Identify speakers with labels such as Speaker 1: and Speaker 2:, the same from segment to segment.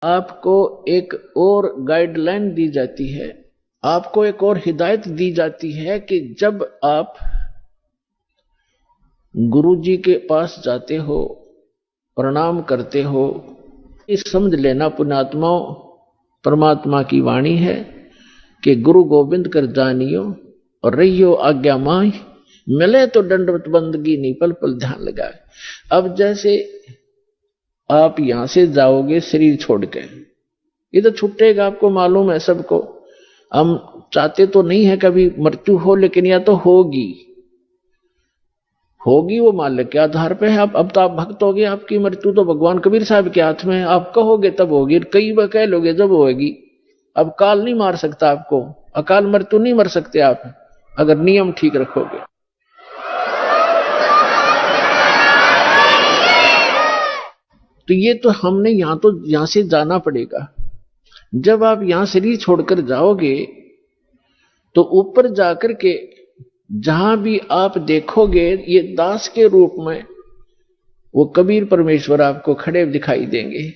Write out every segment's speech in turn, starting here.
Speaker 1: आपको एक और गाइडलाइन दी जाती है, आपको एक और हिदायत दी जाती है कि जब आप गुरु जी के पास जाते हो, प्रणाम करते हो, इस समझ लेना पुण्यात्माओं, परमात्मा की वाणी है कि गुरु गोविंद कर जानियो और रहियो आज्ञा माई, मिले तो दंडवत बंदगी नहीं पल पल ध्यान लगाए। अब जैसे आप यहां से जाओगे शरीर छोड़ के, ये तो छूटेगा, आपको मालूम है सबको। हम चाहते तो नहीं है कभी मृत्यु हो, लेकिन या तो होगी वो मालिक के आधार पे है। अब तो आप भक्त हो गए, आपकी मृत्यु तो भगवान कबीर साहब के हाथ में है। आप कहोगे तब होगी, कई बार कह लोगे जब होगी। अब काल नहीं मार सकता आपको, अकाल मृत्यु नहीं मर सकते आप, अगर नियम ठीक रखोगे। तो ये तो हमने यहां से जाना पड़ेगा। जब आप यहां शरीर छोड़कर जाओगे तो ऊपर जाकर के जहां भी आप देखोगे ये दास के रूप में वो कबीर परमेश्वर आपको खड़े दिखाई देंगे।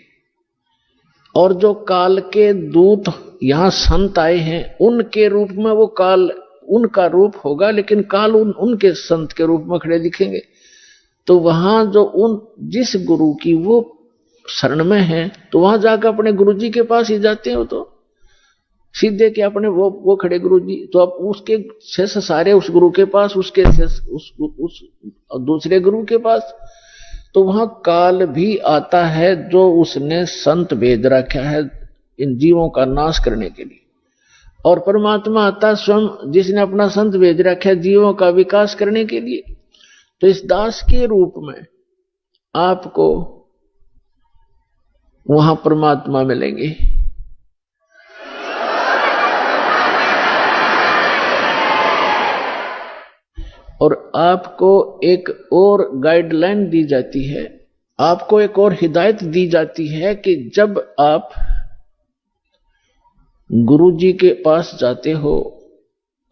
Speaker 1: और जो काल के दूत यहां संत आए हैं उनके रूप में वो काल उनका रूप होगा, लेकिन काल उनके संत के रूप में खड़े दिखेंगे। तो वहां जो जिस गुरु की वो शरण में है, तो वहां जाकर अपने गुरु जी के पास ही जाते हो, तो सीधे के अपने वो खड़े गुरु जी, तो अब उसके शेष सारे उस गुरु के पास, उसके शेष उस दूसरे गुरु के पास। तो वहां काल भी आता है जो उसने संत भेज रखा है इन जीवों का नाश करने के लिए, और परमात्मा आता स्वयं जिसने अपना संत भेज रखा है जीवों का विकास करने के लिए। तो इस दास के रूप में आपको वहां परमात्मा मिलेंगे। और आपको एक और गाइडलाइन दी जाती है, आपको एक और हिदायत दी जाती है कि जब आप गुरु जी के पास जाते हो,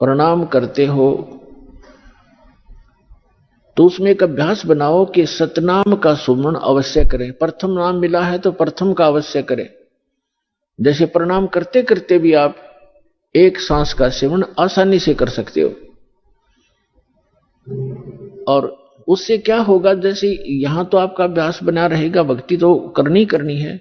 Speaker 1: प्रणाम करते हो, तो उसमें एक अभ्यास बनाओ कि सतनाम का सुमरण अवश्य करें। प्रथम नाम मिला है तो प्रथम का अवश्य करें। जैसे प्रणाम करते करते भी आप एक सांस का सेवन आसानी से कर सकते हो। और उससे क्या होगा, जैसे यहां तो आपका अभ्यास बना रहेगा, भक्ति तो करनी है,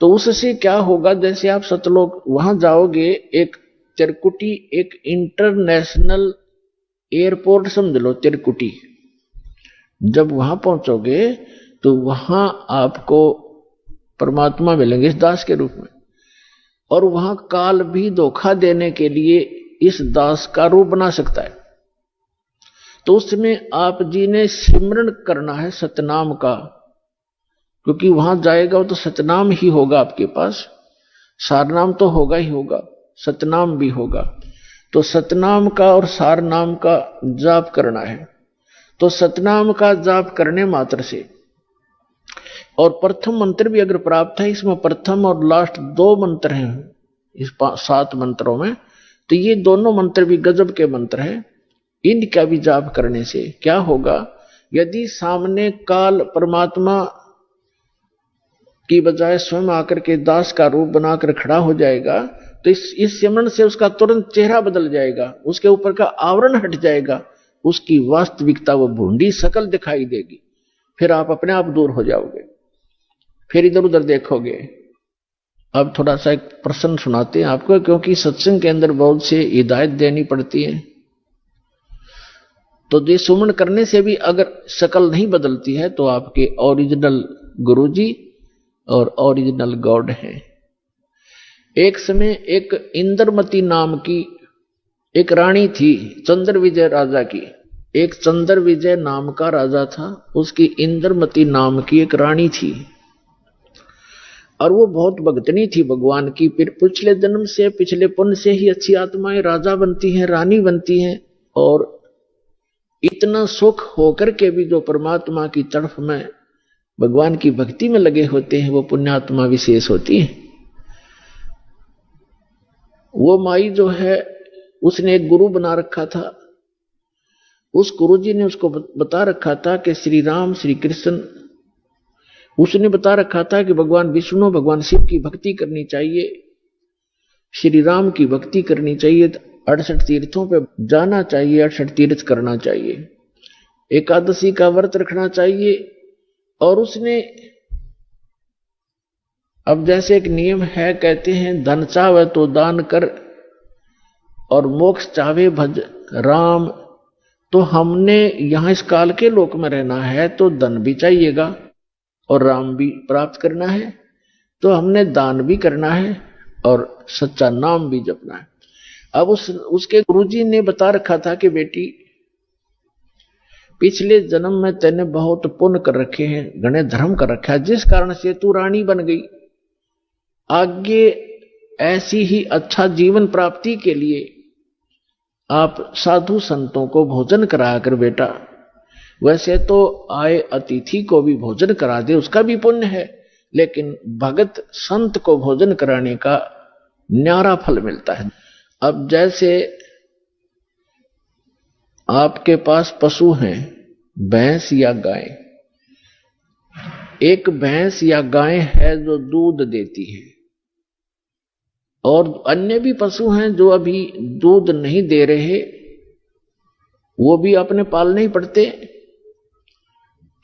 Speaker 1: तो उससे क्या होगा, जैसे आप सतलोक वहां जाओगे, एक तिरकुटी, एक इंटरनेशनल एयरपोर्ट समझ लो तिरकुटी। जब वहां पहुंचोगे तो वहां आपको परमात्मा मिलेंगे इस दास के रूप में, और वहां काल भी धोखा देने के लिए इस दास का रूप बना सकता है। तो उसमें आप जी ने सिमरण करना है सतनाम का, क्योंकि वहां जाएगा वो तो सतनाम ही होगा आपके पास, सारनाम तो होगा ही होगा, सतनाम भी होगा। तो सतनाम का और सारनाम का जाप करना है। तो सतनाम का जाप करने मात्र से, और प्रथम मंत्र भी अगर प्राप्त है, इसमें प्रथम और लास्ट 2 मंत्र हैं इस 7 मंत्रों में, तो ये दोनों मंत्र भी गजब के मंत्र हैं। इनका भी जाप करने से क्या होगा, यदि सामने काल परमात्मा की बजाय स्वयं आकर के दास का रूप बनाकर खड़ा हो जाएगा, तो इस सिमरन से उसका तुरंत चेहरा बदल जाएगा, उसके ऊपर का आवरण हट जाएगा, उसकी वास्तविकता वो भूंडी शकल दिखाई देगी। फिर आप अपने आप दूर हो जाओगे, फिर इधर उधर देखोगे। अब थोड़ा सा एक प्रश्न सुनाते हैं आपको, क्योंकि सत्संग के अंदर बहुत से हिदायत देनी पड़ती है। तो ये सुमन करने से भी अगर शकल नहीं बदलती है तो आपके ओरिजिनल गुरुजी और ओरिजिनल गॉड हैं। एक समय एक इंद्रमती नाम की एक रानी थी, चंद्र विजय राजा की। एक चंद्र विजय नाम का राजा था, उसकी इंद्रमती नाम की एक रानी थी, और वो बहुत भगतनी थी भगवान की। फिर पिछले जन्म से, पिछले पुण्य से ही अच्छी आत्माएं राजा बनती हैं, रानी बनती हैं, और इतना सुख होकर के भी जो परमात्मा की तरफ में भगवान की भक्ति में लगे होते हैं वो पुण्यात्मा विशेष होती है। वो माई जो है उसने एक गुरु बना रखा था। उस गुरु जी ने उसको बता रखा था कि श्री राम श्री कृष्ण उसने बता रखा था कि भगवान विष्णु भगवान शिव की भक्ति करनी चाहिए, श्री राम की भक्ति करनी चाहिए, 68 तीर्थों पे जाना चाहिए, 68 तीर्थ करना चाहिए, एकादशी का व्रत रखना चाहिए। और उसने अब जैसे एक नियम है, कहते हैं धन चाहे तो दान कर और मोक्ष चाहे भज राम। तो हमने यहां इस काल के लोक में रहना है तो धन भी चाहिएगा और राम भी प्राप्त करना है, तो हमने दान भी करना है और सच्चा नाम भी जपना है। अब उसके गुरुजी ने बता रखा था कि बेटी पिछले जन्म में तैने बहुत पुण्य कर रखे हैं, घने धर्म कर रखा है, जिस कारण से तू रानी बन गई। आगे ऐसी ही अच्छा जीवन प्राप्ति के लिए आप साधु संतों को भोजन कराया कर बेटा। वैसे तो आए अतिथि को भी भोजन करा दे, उसका भी पुण्य है, लेकिन भगत संत को भोजन कराने का न्यारा फल मिलता है। अब जैसे आपके पास पशु हैं, भैंस या गाय, एक भैंस या गाय है जो दूध देती है और अन्य भी पशु हैं जो अभी दूध नहीं दे रहे, वो भी अपने पालने ही पड़ते।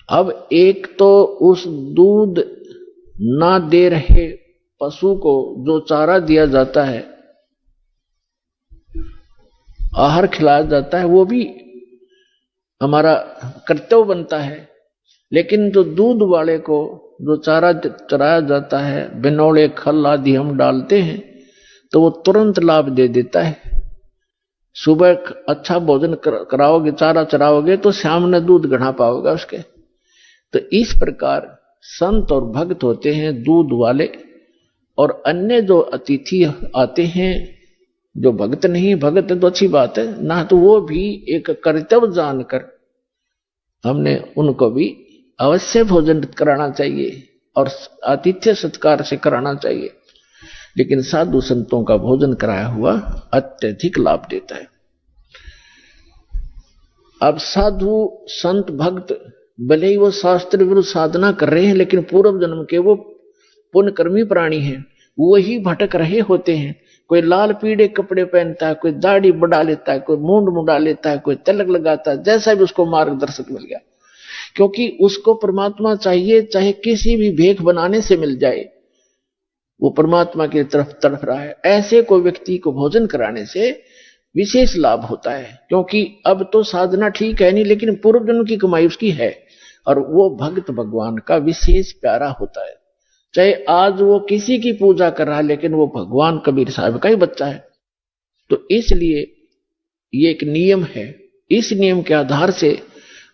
Speaker 1: अब एक तो उस दूध ना दे रहे पशु को जो चारा दिया जाता है, आहार खिलाया जाता है, वो भी हमारा कर्तव्य बनता है। लेकिन जो दूध वाले को जो चारा चराया जाता है, बिनौले खल आदि हम डालते हैं, तो वो तुरंत लाभ दे देता है। सुबह अच्छा भोजन कराओगे, चारा चराओगे, तो शाम में दूध घड़ा पाओगे उसके। तो इस प्रकार संत और भक्त होते हैं दूध वाले, और अन्य जो अतिथि आते हैं जो भक्त नहीं, भक्त है तो अच्छी बात है ना, तो वो भी एक कर्तव्य जानकर हमने उनको भी अवश्य भोजन कराना चाहिए और आतिथ्य सत्कार से कराना चाहिए। लेकिन साधु संतों का भोजन कराया हुआ अत्यधिक लाभ देता है। अब साधु संत भक्त भले ही वो शास्त्र विरुद्ध साधना कर रहे हैं, लेकिन पूर्व जन्म के वो पुण्यकर्मी प्राणी हैं, वही भटक रहे होते हैं। कोई लाल पीले कपड़े पहनता है, कोई दाढ़ी बढ़ा लेता है, कोई मूंड मुंडा लेता है, कोई तिलक लगाता है, जैसा भी उसको मार्गदर्शक मिल गया, क्योंकि उसको परमात्मा चाहिए, चाहे किसी भी भेख बनाने से मिल जाए, वो परमात्मा की तरफ तड़प रहा है। ऐसे कोई व्यक्ति को भोजन कराने से विशेष लाभ होता है, क्योंकि अब तो साधना ठीक है नहीं, लेकिन पूर्व जन्म की कमाई उसकी है, और वो भक्त भगवान का विशेष प्यारा होता है। चाहे आज वो किसी की पूजा कर रहा है, लेकिन वो भगवान कबीर साहब का ही बच्चा है। तो इसलिए ये एक नियम है। इस नियम के आधार से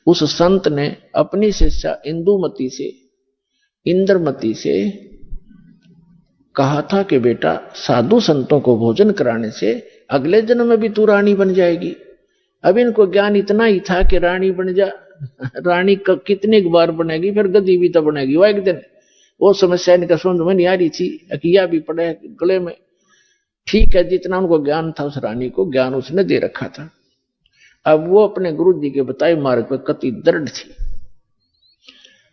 Speaker 1: उस संत ने अपनी शिष्या इंदुमती से, इंद्रमती से कहा था कि बेटा साधु संतों को भोजन कराने से अगले जन्म में भी तू रानी बन जाएगी। अब इनको ज्ञान इतना ही था कि रानी बन जा, रानी कितनी बार बनेगी, फिर गद्दी भी तो बनेगी। वह एक दिन वो समस्या इनका समझ में नहीं आ रही थी, अकिया भी पड़े गले में। ठीक है, जितना उनको ज्ञान था उस रानी को ज्ञान उसने दे रखा था। अब वो अपने गुरु जी के बताए मार्ग पर कति दृढ़ थी।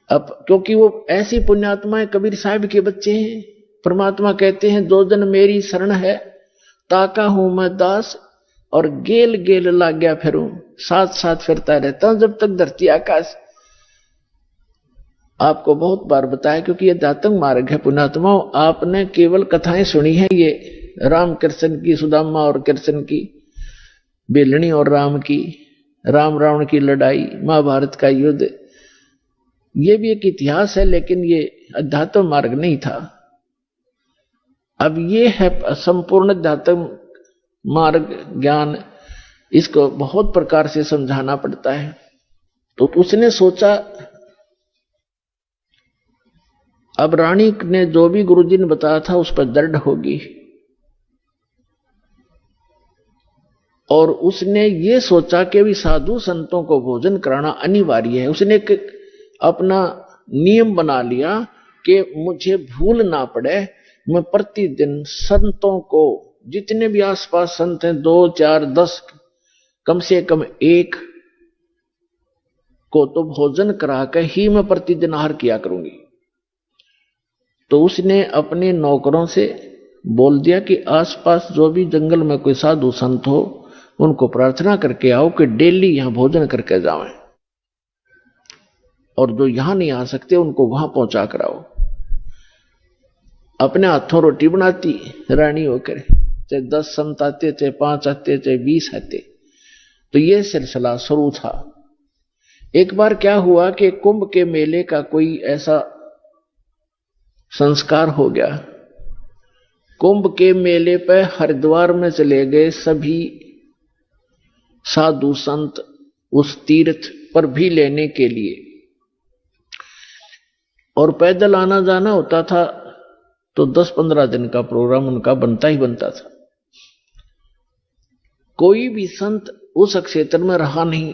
Speaker 1: अब क्योंकि वो ऐसी पुण्यात्माएं कबीर साहब के बच्चे हैं, परमात्मा कहते हैं दो जन मेरी शरण है, ताका हूं मैं दास और गेल गेल लाग गया फिरूं, साथ साथ फिरता रहता हूं जब तक धरती आकाश। आपको बहुत बार बताया, क्योंकि ये दातंग मार्ग है पुण्यात्माओं। आपने केवल कथाएं सुनी है, ये राम कृष्ण की, सुदामा और कृष्ण की, बेलनी और राम की, राम रावण की लड़ाई, महाभारत का युद्ध, ये भी एक इतिहास है, लेकिन ये अध्यात्म मार्ग नहीं था। अब ये है संपूर्ण अध्यात्म मार्ग ज्ञान, इसको बहुत प्रकार से समझाना पड़ता है। तो उसने सोचा, अब रानी ने जो भी गुरुजी ने बताया था उस पर दृढ़ होगी, और उसने ये सोचा कि भी साधु संतों को भोजन कराना अनिवार्य है। उसने एक अपना नियम बना लिया कि मुझे भूल ना पड़े, मैं प्रतिदिन संतों को, जितने भी आसपास संत हैं, 2, 4, 10, कम से कम एक को तो भोजन करा के ही मैं प्रतिदिन आहार किया करूंगी। तो उसने अपने नौकरों से बोल दिया कि आसपास जो भी जंगल में कोई साधु संत हो उनको प्रार्थना करके आओ कि डेली यहां भोजन करके जाएं, और जो यहां नहीं आ सकते उनको वहां पहुंचा कर आओ। अपने हाथों रोटी बनाती रानी होकर, चाहे 10 संत आते, चाहे 5 आते, चाहे 20 आते। तो यह सिलसिला शुरू था। एक बार क्या हुआ कि कुंभ के मेले का कोई ऐसा संस्कार हो गया। कुंभ के मेले पर हरिद्वार में चले गए सभी साधु संत उस तीर्थ पर भी लेने के लिए, और पैदल आना जाना होता था तो 10-15 दिन का प्रोग्राम उनका बनता ही बनता था। कोई भी संत उस क्षेत्र में रहा नहीं।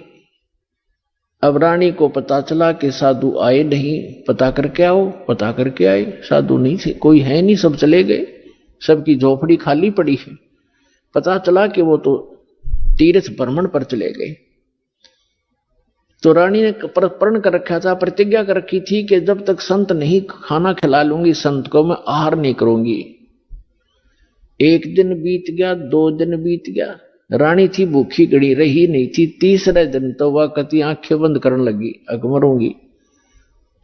Speaker 1: अब रानी को पता चला कि साधु आए नहीं, पता करके आओ। पता करके आए, साधु नहीं थे, कोई है नहीं, सब चले गए, सबकी झोपड़ी खाली पड़ी है। पता चला कि वो तो तीर्थ भ्रमण पर चले गए। तो रानी ने प्रण कर रखा था, प्रतिज्ञा कर रखी थी कि जब तक संत नहीं खाना खिला लूंगी संत को, मैं आहार नहीं करूंगी। 1 दिन बीत गया, 2 दिन बीत गया, रानी थी भूखी गड़ी, रही नहीं थी। 3रे दिन तो वह कति आंखें बंद करने लगी, अब मरूंगी।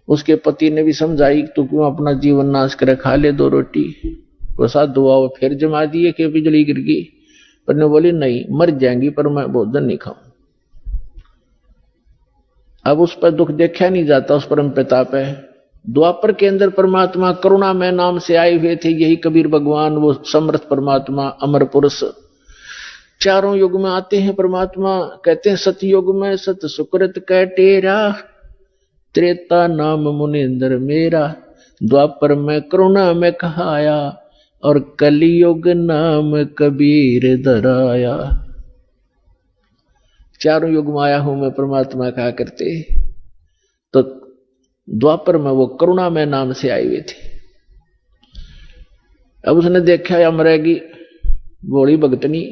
Speaker 1: उसके पति ने भी समझाई, तू क्यों अपना जीवन नाश करे, खा ले 2 रोटी। वो साधु हुआ, फिर जमा दिए कि बिजली गिर गई, पर ने बोली नहीं, मर जाएंगी पर मैं भोजन नहीं खाऊं। अब उस पर दुख देखा नहीं जाता, उस परम प्रताप है। द्वापर के अंदर परमात्मा करुणा में नाम से आए हुए थे, यही कबीर भगवान, वो समर्थ परमात्मा, अमर पुरुष। चारों युग में आते हैं परमात्मा। कहते हैं सतयुग में सत सुकृत कह टेरा, त्रेता नाम मुनिंदर मेरा, द्वापर में करुणा में कहाया, और कलियुग नाम कबीर धराया। चारों युग में आया हूं मैं परमात्मा कहा करते। तो द्वापर में वो करुणा में नाम से आए हुए थे। अब उसने देखा या मरेगी भोली भगतनी,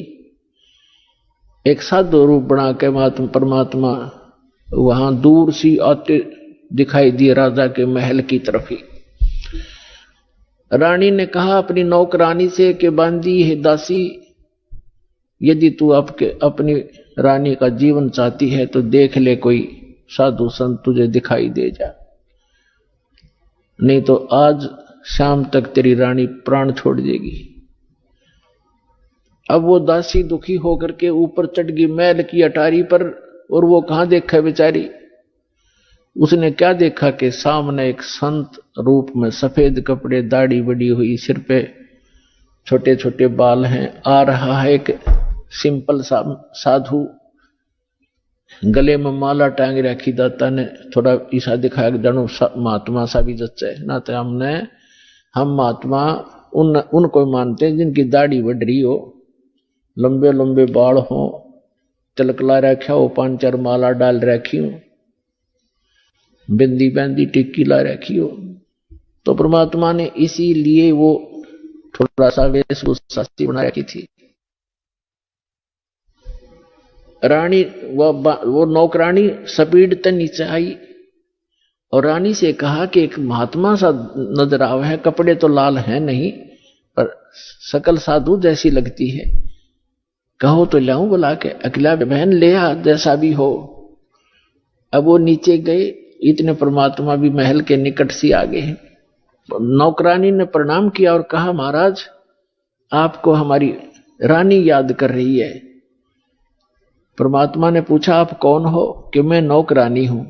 Speaker 1: एक साधु रूप बना के परमात्मा वहां दूर सी आते दिखाई दिए राजा के महल की तरफ ही। रानी ने कहा अपनी नौकरानी से कि बांदी है दासी, यदि तू अपनी रानी का जीवन चाहती है तो देख ले कोई साधु संत तुझे दिखाई दे जा, नहीं तो आज शाम तक तेरी रानी प्राण छोड़ देगी। अब वो दासी दुखी होकर के ऊपर चढ़ गई महल की अटारी पर, और वो कहां देखा बेचारी। उसने क्या देखा कि सामने एक संत रूप में, सफेद कपड़े, दाढ़ी बड़ी हुई, सिर पे छोटे छोटे बाल हैं, आ रहा है एक सिंपल साधु, गले में माला टांग रखी। दाता ने थोड़ा ईसा दिखाया कि जानो महात्मा सा भी जच्चा है ना, तो हम महात्मा उनको मानते हैं जिनकी दाढ़ी बढ़ रही हो, लंबे लंबे बाल हो, तिलकला रखा हो, 5-4 माला डाल रखी हो, बिंदी बैंदी टिक्की ला रखी हो। तो परमात्मा ने इसीलिए वो थोड़ा सा वेशभूषा बना रखी थी। रानी वो नौकरानी स्पीड तक नीचे आई और रानी से कहा कि एक महात्मा सा नजर आवा है, कपड़े तो लाल हैं नहीं पर सकल साधु जैसी लगती है, कहो तो लाऊं बुला के। अकेला बहन ले आ जैसा भी हो। अब वो नीचे गए, इतने परमात्मा भी महल के निकट से आ गए। नौकरानी ने प्रणाम किया और कहा महाराज आपको हमारी रानी याद कर रही है। परमात्मा ने पूछा आप कौन हो? कि मैं नौकरानी हूं।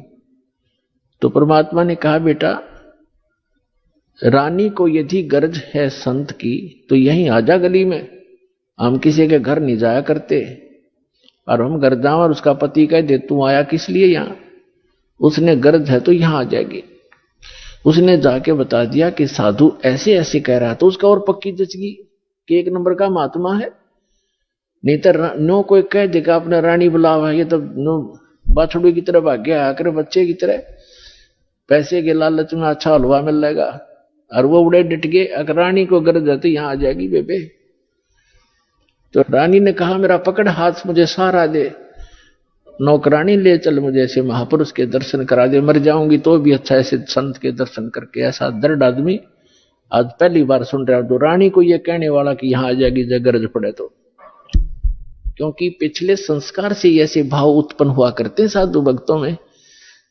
Speaker 1: तो परमात्मा ने कहा बेटा रानी को यदि गर्ज है संत की तो यहीं आजा गली में, हम किसी के घर नहीं जाया करते, और हम घर जाओ और उसका पति कह दे तू आया किस लिए यहां, उसने गर्ज है तो यहां आ जाएगी। उसने जाके बता दिया कि साधु ऐसे ऐसे कह रहा, तो उसका और पक्की जचगी कि 1 नंबर का महात्मा है। नहीं तो नो कोई कह देगा अपने रानी बुलावा, ये तो नो बाछड़ू की तरह भाग गया आकर बच्चे की तरह, पैसे के लालच में अच्छा हलवा मिल जाएगा, और वो उड़े डट गए अगर रानी को गर्ज है तो यहां आ जाएगी बेबे। तो रानी ने कहा मेरा पकड़ हाथ, मुझे सहारा दे, नौकरानी ले चल, मुझे ऐसे महापुरुष के दर्शन करा दे, मर जाऊंगी तो भी अच्छा ऐसे संत के दर्शन करके। ऐसा दृढ़ आदमी आज पहली बार सुन रहा हूं तो रानी को ये कहने वाला कि यहां आ जाएगी जब गरज पड़े तो, क्योंकि पिछले संस्कार से ऐसे भाव उत्पन्न हुआ करते हैं साधु भक्तों में।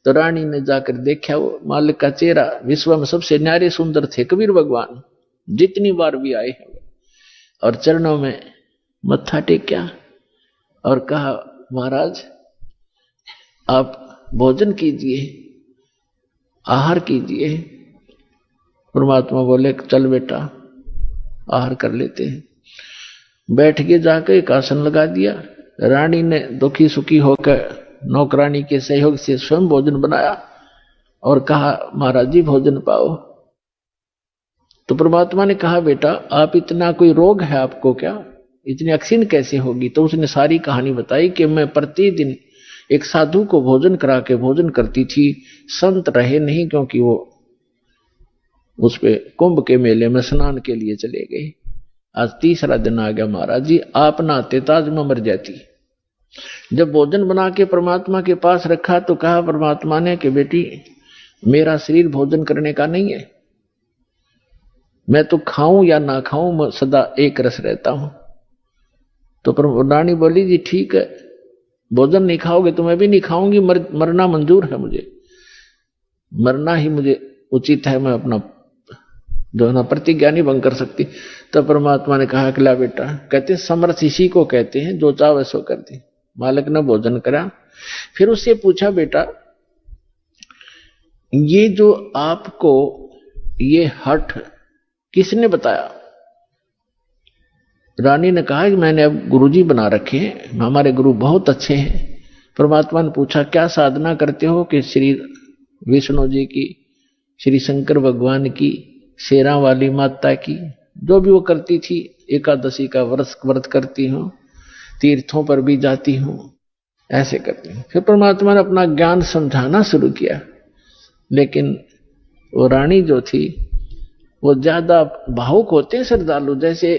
Speaker 1: तो रानी ने जाकर देखा वो मालिक का चेहरा, विश्व में सबसे न्यारे सुंदर थे कबीर भगवान, जितनी बार भी आए हैं, और चरणों में मत्था टेका और कहा महाराज आप भोजन कीजिए, आहार कीजिए। परमात्मा बोले चल बेटा आहार कर लेते हैं। बैठ के जाकर एक आसन लगा दिया। रानी ने दुखी सुखी होकर नौकरानी के सहयोग से स्वयं भोजन बनाया और कहा महाराज जी भोजन पाओ। तो परमात्मा ने कहा बेटा आप इतना कोई रोग है आपको क्या, इतनी अक्षीण कैसे होगी? तो उसने सारी कहानी बताई कि मैं प्रतिदिन एक साधु को भोजन करा के भोजन करती थी, संत रहे नहीं क्योंकि वो उस पे कुंभ के मेले में स्नान के लिए चले गए। आज तीसरा दिन आ गया महाराज जी, आप ना आते ताज में मर जाती। जब भोजन बना के परमात्मा के पास रखा तो कहा परमात्मा ने कि बेटी मेरा शरीर भोजन करने का नहीं है, मैं तो खाऊं या ना खाऊं मैं सदा एक रस रहता हूं। तो रानी बोली जी ठीक है, भोजन नहीं खाओगे तो मैं भी नहीं खाऊंगी, मरना मंजूर है मुझे, मरना ही मुझे उचित है, मैं अपना जो है ना प्रतिज्ञा नहीं भंग कर सकती। तो परमात्मा ने कहा कि ला बेटा, कहते समर्थ इसी को कहते हैं जो चाहे सो कर दे। मालिक ने भोजन करा, फिर उससे पूछा बेटा ये जो आपको ये हठ किसने बताया? रानी ने कहा कि मैंने अब गुरुजी बना रखे हैं, हमारे गुरु बहुत अच्छे हैं। परमात्मा ने पूछा क्या साधना करते हो? कि श्री विष्णु जी की, श्री शंकर भगवान की, शेरा वाली माता की, जो भी वो करती थी, एकादशी का व्रत करती हूं, तीर्थों पर भी जाती हूं, ऐसे करती हूं। फिर परमात्मा ने अपना ज्ञान समझाना शुरू किया, लेकिन वो रानी जो थी वो ज्यादा भावुक होते हैं श्रद्धालु। जैसे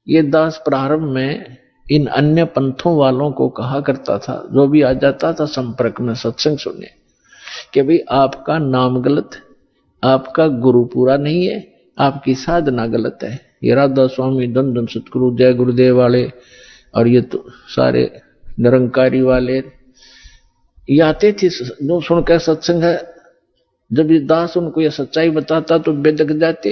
Speaker 1: ये दास प्रारंभ में इन अन्य पंथों वालों को कहा करता था, जो भी आ जाता था संपर्क में सत्संग सुनने, कि भाई आपका नाम गलत, आपका गुरु पूरा नहीं है, आपकी साधना गलत है। ये राधा स्वामी, धन धन सतगुरु, जय गुरुदेव वाले और ये तो सारे निरंकारी वाले ये आते थे जो सुनकर सत्संग है। जब ये दास उनको ये सच्चाई बताता तो बेदक जाते,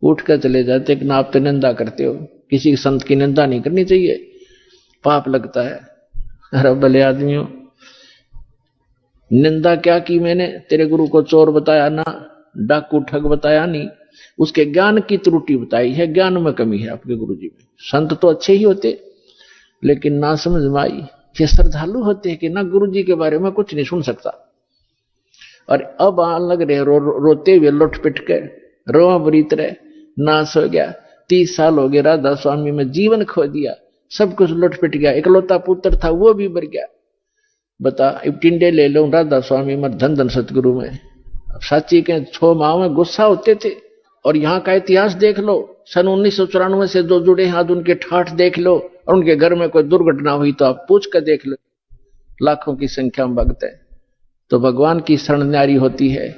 Speaker 1: उठ कर चले जाते कि ना आप तो निंदा करते हो, किसी संत की निंदा नहीं करनी चाहिए, पाप लगता है। अरे भले आदमियों, निंदा क्या की मैंने? तेरे गुरु को चोर बताया ना, डाकू ठग बताया नहीं, उसके ज्ञान की त्रुटि बताई है, ज्ञान में कमी है आपके गुरु जी में। संत तो अच्छे ही होते लेकिन ना समझ में आई। ये श्रद्धालु होते हैं कि ना गुरु जी के बारे में कुछ नहीं सुन सकता, और अब आने लग रहे रोते हुए लुट पिट के, रोआ बरीत रहे, नाश हो गया। 30 साल हो गए राधा स्वामी में जीवन खो दिया, सब कुछ लुट पिट गया, इकलौता पुत्र था वो भी मर गया। बता अब टिंडे ले लो राधा स्वामी में, धन धन सतगुरु में। साची के 6 माह में गुस्सा होते थे। और यहाँ का इतिहास देख लो, सन 1994 से जो जुड़े हैं आज उनके ठाठ देख लो, और उनके घर में कोई दुर्घटना हुई तो आप पूछ कर देख लो, लाखों की संख्या में भक्त है। तो भगवान की शरण न्यारी होती है।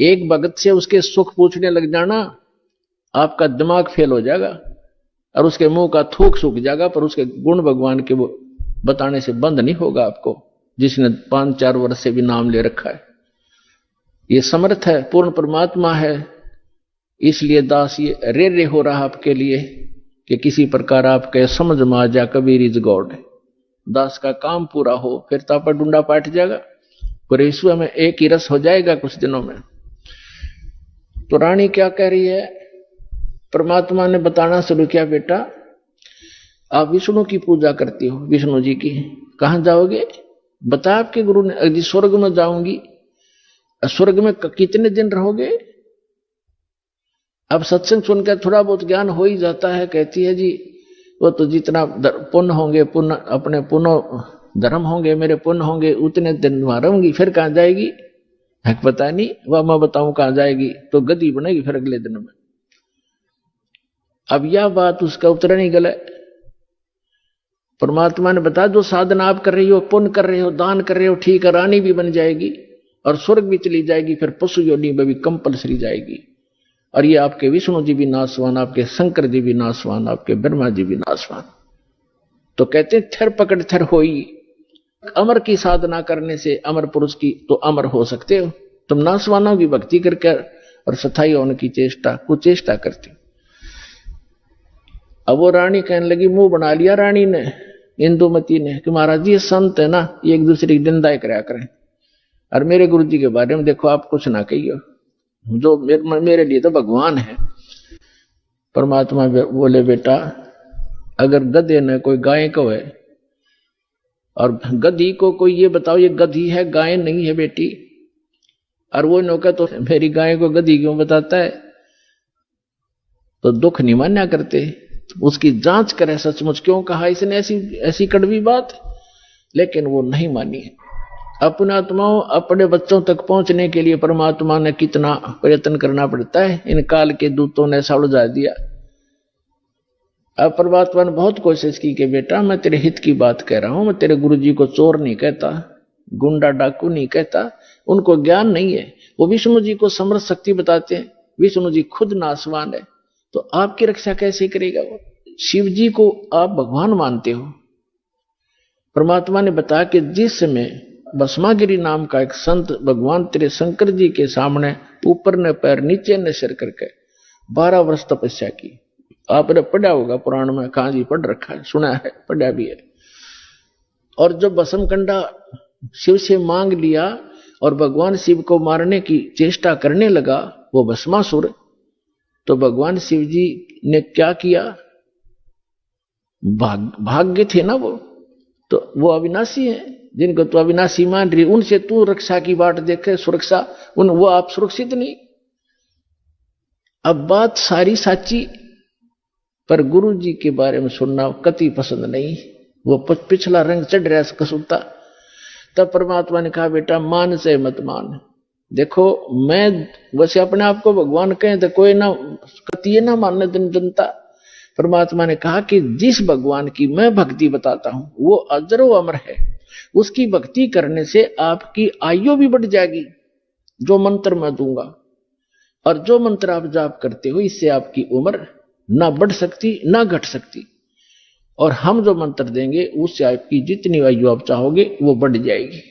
Speaker 1: एक भगत से उसके सुख पूछने लग जाना, आपका दिमाग फेल हो जाएगा और उसके मुंह का थूक सूख जाएगा, पर उसके गुण भगवान के वो बताने से बंद नहीं होगा आपको, जिसने 5-4 वर्ष से भी नाम ले रखा है। ये समर्थ है, पूर्ण परमात्मा है, इसलिए दास ये रे हो रहा आपके लिए कि किसी प्रकार आपके समझ में आ जा कबीर इज गॉड। दास का काम पूरा हो, फिर तापा डूंडा पाट जाएगा, पूरे विश्व में एक ही रस हो जाएगा कुछ दिनों में। तो रानी क्या कह रही है? परमात्मा ने बताना शुरू किया, बेटा आप विष्णु की पूजा करती हो, विष्णु जी की, कहां जाओगे? बता आपके गुरु ने। अरे स्वर्ग में जाऊंगी। स्वर्ग में कितने दिन रहोगे? अब सत्संग सुनकर थोड़ा बहुत ज्ञान हो ही जाता है। कहती है जी वो तो जितना पुण्य होंगे, पुण्य अपने पुण्य धर्म होंगे, मेरे पुण्य होंगे, उतने दिन वहां रहूंगी, फिर कहां जाएगी है पता नहीं, वह मैं बताऊं कहां जाएगी, तो गद्दी बनेगी फिर अगले दिन में। अब यह बात उसका उत्तर नहीं गला। परमात्मा ने बताया जो साधना आप कर रही हो, पुण्य कर रहे हो, दान कर रहे हो, ठीक है, रानी भी बन जाएगी और स्वर्ग भी चली जाएगी, फिर पशु योनि में भी कंपलसरी जाएगी। और ये आपके विष्णु जी भी नासवान, आपके शंकर जी भी नासवान, आपके ब्रह्मा जी भी नासवान। तो कहते हैं थर पकड़ थर होई, अमर की साधना करने से अमर पुरुष की तो अमर हो सकते हो। तुम नासवानों की भक्ति करके और सथाई होने की चेष्टा कुचेष्टा करते हो। अब वो रानी कहने लगी, मुंह बना लिया रानी ने, इंदुमती ने, कि महाराज जी ये संत है ना, ये एक दूसरे की निंदा कराया करें, और मेरे गुरु जी के बारे में देखो आप कुछ ना कहियो, जो मेरे लिए तो भगवान है। परमात्मा बोले, बेटा अगर गधे ने कोई गाय को है और गधी को कोई ये बताओ ये गधी है गाय नहीं है बेटी, और वो नौका तो मेरी गाय को गधी क्यों बताता है, तो दुख नहीं मान्या करते। तो उसकी जांच करे सचमुच क्यों कहा इसने ऐसी ऐसी कड़वी बात, लेकिन वो नहीं मानी। अपने आत्माओं अपने बच्चों तक पहुंचने के लिए परमात्मा ने कितना प्रयत्न करना पड़ता है, इन काल के दूतों ने ऐसा उलझा दिया। अब परमात्मा ने बहुत कोशिश की कि बेटा मैं तेरे हित की बात कह रहा हूं, मैं तेरे गुरु जी को चोर नहीं कहता, गुंडा डाकू नहीं कहता, उनको ज्ञान नहीं है, वो विष्णु जी को समर्थ शक्ति बताते हैं, विष्णु जी खुद नासवान है, तो आपकी रक्षा कैसे करेगा वो? शिव जी को आप भगवान मानते हो। परमात्मा ने बताया कि जिस समय भस्मागिरी नाम का एक संत भगवान तेरे शंकर जी के सामने ऊपर ने पैर नीचे ने सिर करके 12 वर्ष तपस्या की। आपने पढ़ा होगा पुराण में, कहां जी पढ़ रखा है, सुना है, पढ़ा भी है। और जब भस्म कंडा शिव से मांग लिया और भगवान शिव को मारने की चेष्टा करने लगा वो भस्मासुर, तो भगवान शिव जी ने क्या किया, भाग्य थे ना वो, तो वो अविनाशी है, जिनको तो अविनाशी मान रही उनसे तू रक्षा की बाट देखे, सुरक्षा वो आप सुरक्षित नहीं। अब बात सारी साची, पर गुरु जी के बारे में सुनना कति पसंद नहीं, वो पिछला रंग चढ़ रहा है कसूता। तब परमात्मा ने कहा बेटा मान से मत मान, देखो मैं वैसे अपने आप को भगवान कहें तो कोई ना कतिये ना मानने जनता। परमात्मा ने कहा कि जिस भगवान की मैं भक्ति बताता हूं वो अजरो अमर है, उसकी भक्ति करने से आपकी आयु भी बढ़ जाएगी, जो मंत्र मैं दूंगा, और जो मंत्र आप जाप करते हो इससे आपकी उम्र ना बढ़ सकती ना घट सकती, और हम जो मंत्र देंगे उससे आपकी जितनी आयु आप चाहोगे वो बढ़ जाएगी।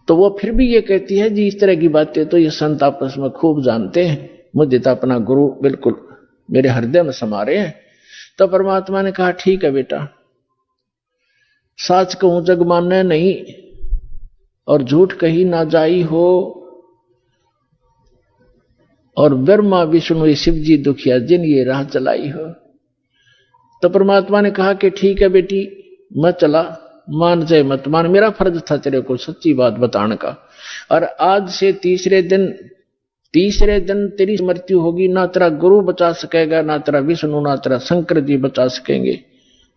Speaker 1: तो वो फिर भी ये कहती है जी इस तरह की बातें तो ये संत आपस में खूब जानते हैं, मुझे तो अपना गुरु बिल्कुल मेरे हृदय में समा रहे हैं। तो परमात्मा ने कहा ठीक है बेटा, साच कहूं जग माने नहीं और झूठ कही ना जाई हो, और ब्रह्मा विष्णु शिव जी दुखिया जिन ये राह चलाई हो। तो परमात्मा ने कहा कि ठीक है बेटी मैं चला, मान जाए मत मान, मेरा फर्ज था तेरे को सच्ची बात बताने का, और आज से तीसरे दिन तेरी मृत्यु होगी, ना तेरा गुरु बचा सकेगा, ना तेरा विष्णु, ना तेरा शंकर जी बचा सकेंगे,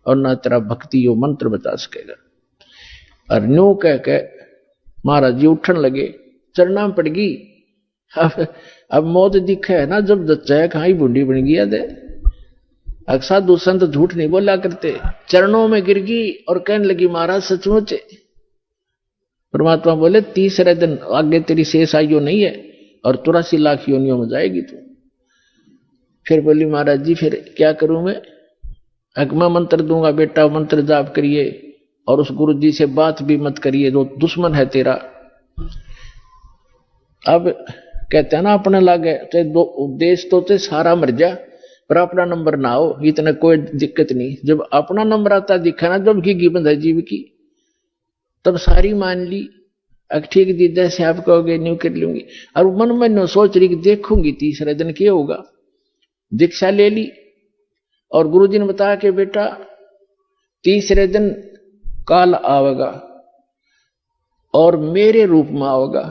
Speaker 1: और ना तेरा भक्ति यो मंत्र बचा सकेगा। और न्यू कह के महाराज जी उठन लगे, चरना पड़ गई। अब मौत दिखे है ना, जब जच्चा है कहां बूढ़ी बन गया दे। साधु संत झूठ नहीं बोला करते, चरणों में गिर गई और कहने लगी महाराज सचमुच। परमात्मा बोले तीसरे दिन आगे तेरी शेष आयु नहीं है और 83 लाख योनियों में जाएगी तू। फिर बोली महाराज जी फिर क्या करूं मैं? मैं मंत्र दूंगा बेटा, मंत्र जाप करिए और उस गुरु जी से बात भी मत करिए जो दुश्मन है तेरा। अब कहते हैं ना अपने लागे चाहे देश तो सारा मर जा पर अपना नंबर ना हो, इतना कोई दिक्कत नहीं। जब अपना नंबर आता दिखा ना जब की बंधा जीव की, तब सारी मान ली। ठीक जी जैसे आप कहोगे न्यू कर लूंगी, और मन में न सोच रही कि देखूंगी तीसरे दिन क्या होगा। दीक्षा ले ली और गुरुजी ने बताया कि बेटा तीसरे दिन काल आवेगा और मेरे रूप में आवेगा।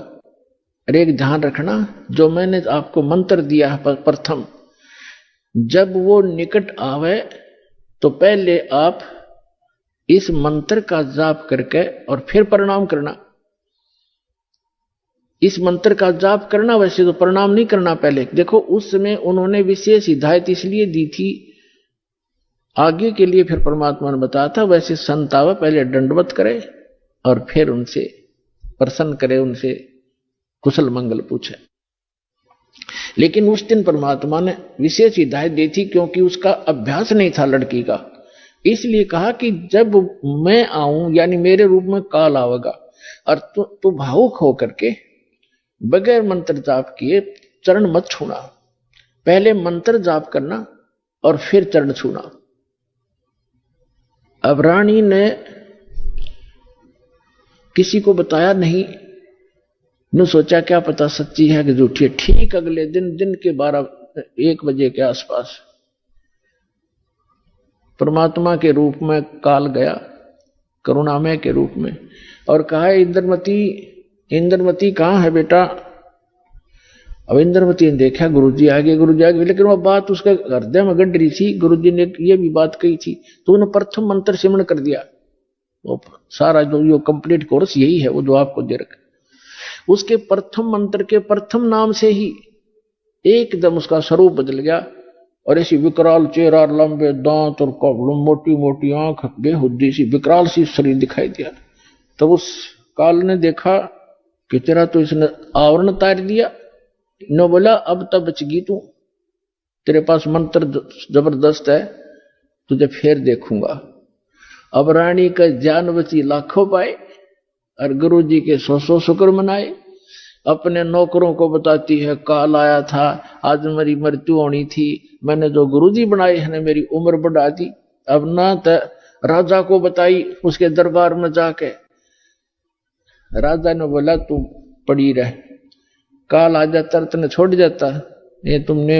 Speaker 1: अरे एक ध्यान रखना, जो मैंने आपको मंत्र दिया है प्रथम, जब वो निकट आवे तो पहले आप इस मंत्र का जाप करके और फिर प्रणाम करना। इस मंत्र का जाप करना, वैसे तो प्रणाम नहीं करना पहले। देखो उस समय उन्होंने विशेष हिदायत इसलिए दी थी, आगे के लिए फिर परमात्मा ने बताया था वैसे संत आवे पहले दंडवत करे और फिर उनसे प्रसन्न करे, उनसे कुशल मंगल पूछे। लेकिन उस दिन परमात्मा ने विशेष हिदायत दी थी क्योंकि उसका अभ्यास नहीं था लड़की का, इसलिए कहा कि जब मैं आऊं यानी मेरे रूप में काल आवेगा और तू भावुक होकर के बगैर मंत्र जाप किए चरण मत छूना, पहले मंत्र जाप करना और फिर चरण छूना। अब रानी ने किसी को बताया नहीं, न सोचा क्या पता सच्ची है कि झूठी है। ठीक अगले दिन के 12-1 बजे के आसपास परमात्मा के रूप में काल गया, करुणामय के रूप में, और कहा इंद्रमती कहां है बेटा। अब इंद्रमती ने देखा गुरुजी आगे, लेकिन वह बात उसके हृदय में गड़ रही थी। गुरुजी ने ये भी बात कही थी तो उन्होंने प्रथम मंत्र सिमरण कर दिया। वो सारा जो कंप्लीट कोर्स यही है वो जो आपको दे रखा, उसके प्रथम मंत्र के प्रथम नाम से ही एकदम उसका स्वरूप बदल गया और ऐसी विकराल चेहरा, लंबे दांत और मोटी मोटी आंख, बेहुद्दी सी विकराल सी शरीर दिखाई दिया। तब उस काल ने देखा कि तेरा तो इसने आवरण तार दिया, न बोला अब तब बचगी तू, तेरे पास मंत्र जबरदस्त है, तुझे फिर देखूंगा। अब रानी का जान बची लाखों पाए और गुरु जी के 100 शुक्र मनाए। अपने नौकरों को बताती है काल आया था, आज मेरी मृत्यु होनी थी, मैंने जो गुरुजी बनाए हैं मेरी उम्र बढ़ा दी। अब ना तो राजा को बताई उसके दरबार में जाके, राजा ने बोला तू पड़ी रह, काल आ जाता तने छोड़ जाता, ये तुमने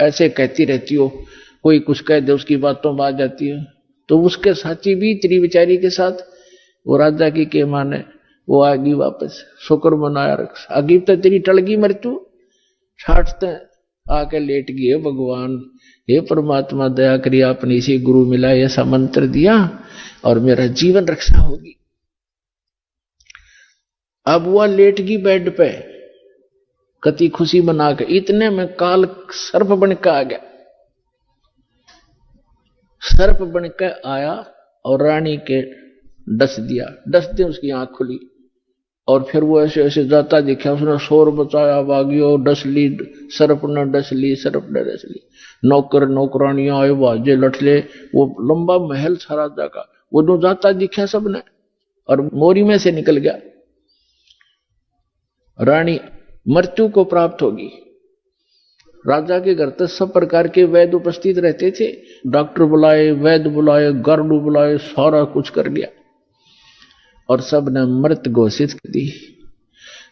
Speaker 1: ऐसे कहती रहती हो, कोई कुछ कह दे उसकी बातों में आ जाती है। तो उसके साथी भी तेरी बेचारी के साथ वो राजा की के माने वो आगी वापस, शुक्र मनाया रख, आगी तो तेरी टलगी मृत्यु, छाटते आके लेट गए भगवान, हे परमात्मा दया करिए आपने इसी गुरु मिला ऐसा मंत्र दिया और मेरा जीवन रक्षा होगी। अब वह लेट गई बेड पे कति खुशी मना के, इतने में काल सर्प बन के आ गया। सर्प बन के आया और रानी के डस दिया, डसते उसकी आंख खुली और फिर वो ऐसे ऐसे जाता दिखा, उसने शोर बचाया, भागियो, डस ली, सर्प ने डस ली, सर्प ने डस ली। नौकर नौकरानियां आए, बाजे लठले, वो लंबा महल था राजा का, वो दो जाता दिखा सबने और मोरी में से निकल गया। रानी मृत्यु को प्राप्त होगी। राजा के घर तक सब प्रकार के वैद्य उपस्थित रहते थे, डॉक्टर बुलाए, वैद्य बुलाए, गार्ड बुलाए, सारा कुछ कर गया और सब ने मृत घोषित कर दी।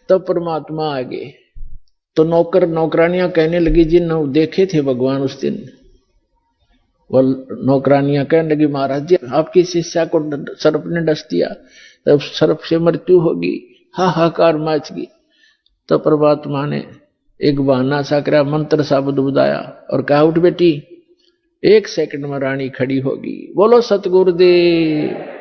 Speaker 1: तब परमात्मा आ गए तो नौकर नौकरानियां कहने लगी, जिन देखे थे भगवान उस दिन, वो नौकरानियां कहने लगी महाराज जी आपकी शिष्या को सर्प ने डस दिया, तब सर्प से मृत्यु होगी, हाहाकार मच गई। तो परमात्मा ने एक बहाना सा करा, मंत्र सा बुदाया और कहा उठ बेटी, 1 सेकंड में रानी खड़ी होगी। बोलो सतगुरुदेव।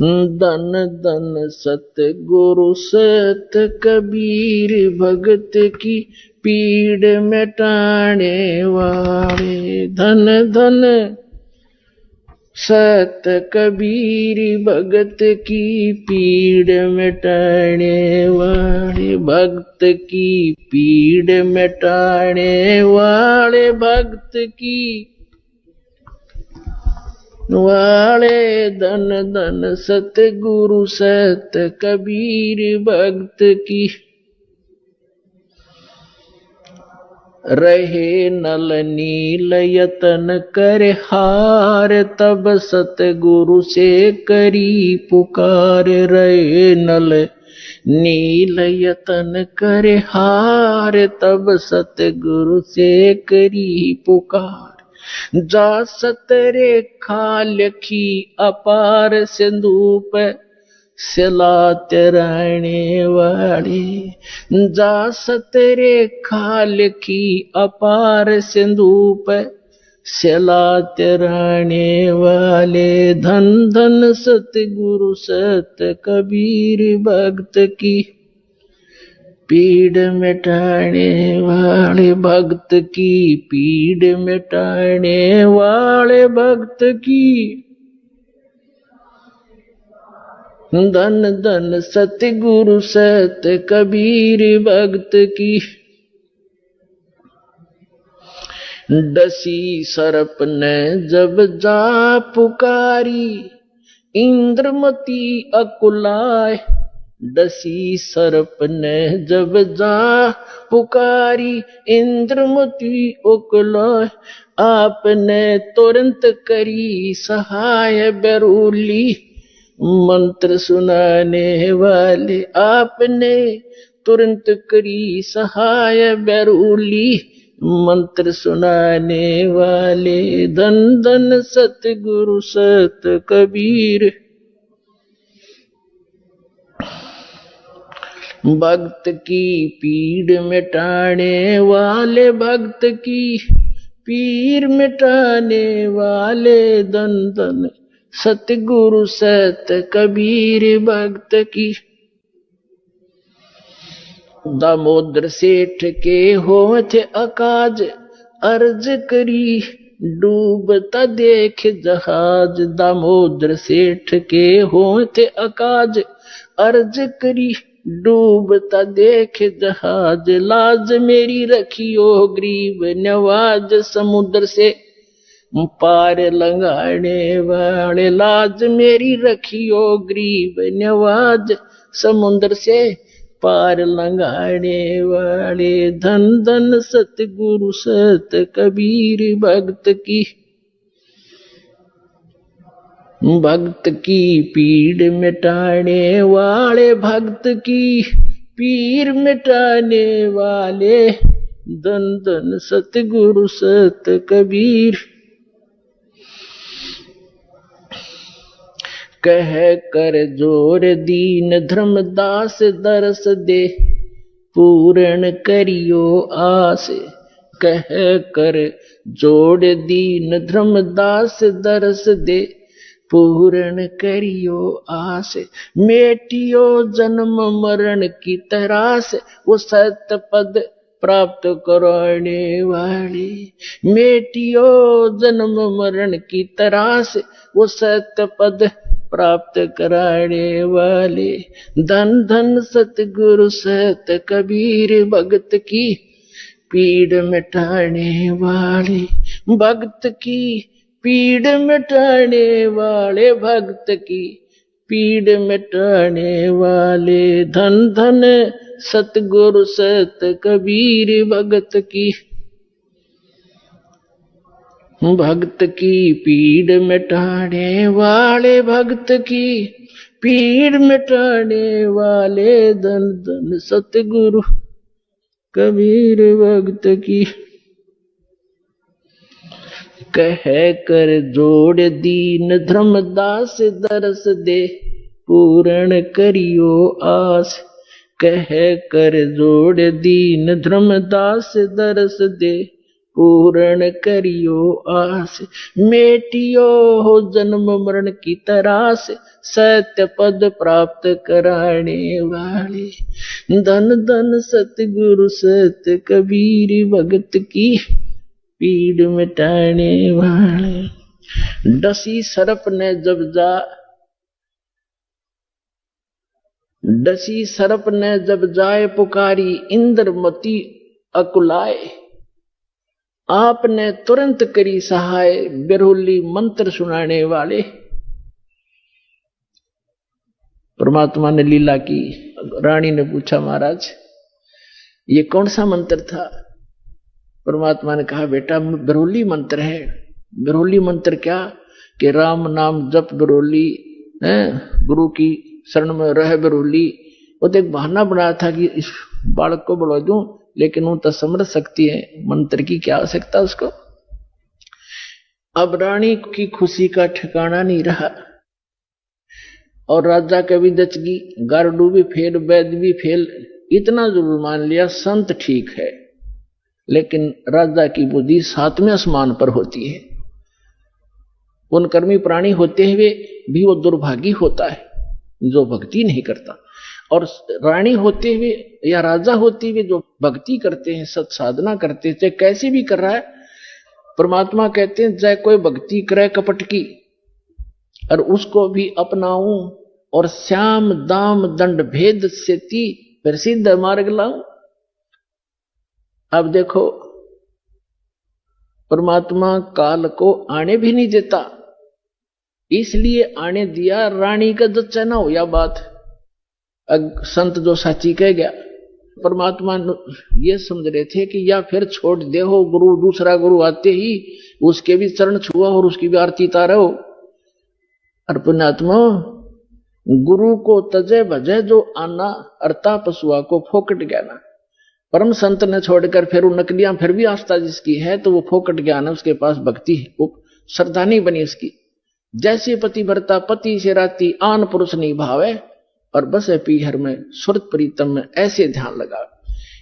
Speaker 1: धन धन सतगुरु सत कबीर, भगत की पीड़ मिटाने वाले। धन धन सत कबीर, भगत की पीड़ मिटाने वाले, भक्त की पीड़ मिटाने वाले, भक्त की वाले। धन धन सतगुरु सत कबीर, भक्त की रहे नल नील यतन कर हार, तब सतगुरु से करी पुकार। रहे नल नील यतन कर हार, तब सतगुरु से करी पुकार। जा सतरे खालखी अपार, सिंधु पे सिलात रहने वाली। जा सतरे खालखी अपार, सिंधु पे सिलात रहने वाले। धन धन सतगुरु सत कबीर, भक्त की पीड़ मिटाने वाले भक्त की, पीड़ मिटाने वाले भक्त की, धन धन सतगुरु सत कबीर भक्त की। डसी सर्प ने जब जा पुकारी, इंद्रमती अकुलाए। डसी सर्प ने जब जा पुकारी, इंद्रमती अकुलाए। आपने तुरंत करी सहाय बेरूली, मंत्र सुनाने वाले। आपने तुरंत करी सहाय बेरूली, मंत्र सुनाने वाले। धन धन सतगुरु सत कबीर। भक्त की पीड़ मिटाने वाले, भक्त की पीर मिटाने वाले। धन धन सतगुरु सत कबीर भक्त की। दामोदर सेठ के होठ अकाज, अर्ज करी डूबता देख जहाज। दामोदर सेठ के होठ अकाज, अर्ज करी डूबता देख जहाज। लाज मेरी रखियो ग्रीब नवाज, समुद्र से पार लंघाने वाले। लाज मेरी रखियो ग्रीब नवाज, समुद्र से पार लंघाने वाले। धन धन सतगुरु सत कबीर भक्त की। भक्त की पीड़ मिटाने वाले, भक्त की पीर मिटाने वाले। धन धन सतगुरु सत कबीर। कह कर जोर दीन धर्मदास, दरस दे पूर्ण करियो आस। कह कर जोड़ दीन धर्मदास, दरस दे पूर्ण करियो आस। मेटियो जन्म मरण की तरास, वो सत्य पद प्राप्त कराने वाले। मेटियो जन्म मरण की तरास, वो सत्य पद प्राप्त कराने वाले। धन धन सतगुरु सत कबीर भक्त की पीड़ मिटाने वाले। भक्त की पीड़ मिटाने वाले, भक्त की पीड़ मिटाने वाले। धन धन सतगुरु सत कबीर भक्त की। भक्त की पीड़ मिटाने वाले, भक्त की पीड़ मिटाने वाले। धन धन सतगुरु कबीर भक्त की। कह कर जोड़ दीन धर्मदास, दरस दे पूर्ण करियो आस। कह कर जोड़ दीन धर्मदास, दरस दे पूर्ण करियो आस। मेटियो हो जन्म मरण की तरास, सत्य पद प्राप्त कराने वाले। धन धन सतगुरु सत कबीर भक्त की पीड़ मिटाने वाले। डसी सर्प ने जब जा, डसी सर्प ने जब जाए पुकारी, इंद्रमती अकुलाए। आपने तुरंत करी सहाय बेरुली, मंत्र सुनाने वाले। परमात्मा ने लीला की। रानी ने पूछा महाराज ये कौन सा मंत्र था? परमात्मा ने कहा बेटा बेरुली मंत्र है। बेरुली मंत्र क्या कि राम नाम जप बेरुली, गुरु की शरण में रह बेरुली। वो तो एक बहाना बनाया था कि इस बालक को बुला दूं, लेकिन वो तो समझ सकती है मंत्र की क्या आवश्यकता उसको। अब रानी की खुशी का ठिकाना नहीं रहा और राजा का भी दचगी, गारडू भी फेल, वैद्य भी फेल। इतना जरूर मान लिया संत ठीक है, लेकिन राजा की बुद्धि सातवें आसमान पर होती है। उन कर्मी प्राणी होते हुए भी वो दुर्भागी होता है जो भक्ति नहीं करता। और रानी होते हुए या राजा होते हुए जो भक्ति करते हैं, सत साधना करते हैं, चाहे कैसे भी कर रहा है, परमात्मा कहते हैं चाहे कोई भक्ति करे कपट की और उसको भी अपनाऊं और श्याम दाम दंड भेद से ती प्रसिद्ध मार्ग लाऊं। अब देखो परमात्मा काल को आने भी नहीं देता, इसलिए आने दिया रानी का जच्चा ना हो। या बात संत जो साची कह गया, परमात्मा ये समझ रहे थे कि या फिर छोड़ दे हो गुरु, दूसरा गुरु आते ही उसके भी चरण छुआ और उसकी भी आरती तारो। और पुण्यात्मा गुरु को तजे भजे जो आना, अर्ता पशुआ को फोकट ज्ञाना। परम संत ने छोड़कर फिर वो नकलियां फिर भी आस्था जिसकी है तो वो फोकट ज्ञान है, उसके पास भक्ति है, वो श्रद्धा नहीं बनी उसकी। जैसे पति भरता पति से राती आन पुरुष नहीं भावे और बस है पीहर में सुरत प्रीतम में, ऐसे ध्यान लगा।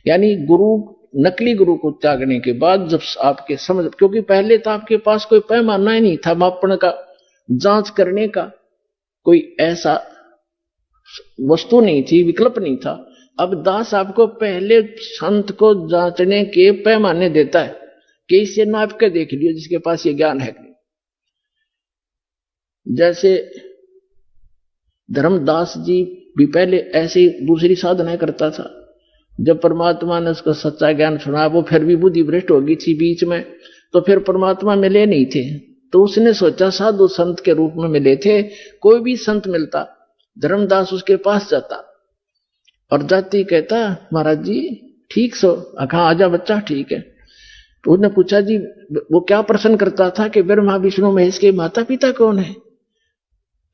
Speaker 1: यानी गुरु, नकली गुरु को त्यागने के बाद जब आपके समझ, क्योंकि पहले तो आपके पास कोई पैमाना ही नहीं था मापन का, जांच करने का कोई ऐसा वस्तु नहीं थी, विकल्प नहीं था। अब दास आपको पहले संत को जांचने के पैमाने देता है कि इसे नाप के देख लियो जिसके पास ये ज्ञान है। जैसे धर्मदास जी भी पहले ऐसी दूसरी साधना करता था, जब परमात्मा ने उसको सच्चा ज्ञान सुना, वो फिर भी बुद्धि भ्रष्ट हो गई थी बीच में, तो फिर परमात्मा मिले नहीं थे, तो उसने सोचा साधु संत के रूप में मिले थे, कोई भी संत मिलता धर्मदास उसके पास जाता और जाती कहता महाराज जी ठीक सो, कहा आजा बच्चा ठीक है। तो उसने पूछा जी वो क्या प्रश्न करता था कि ब्रह्मा विष्णु महेश के माता पिता कौन है?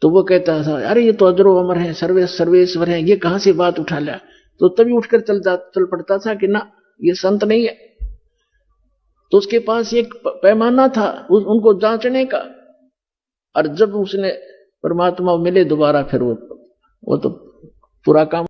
Speaker 1: तो वो कहता था अरे ये तो अजरो अमर है, सर्वेश्वर है, ये कहां से बात उठा लिया? तो तभी उठकर चल पड़ता था कि ना ये संत नहीं है। तो उसके पास एक पैमाना था उनको जांचने का, और जब उसने परमात्मा मिले दोबारा फिर वो तो पूरा काम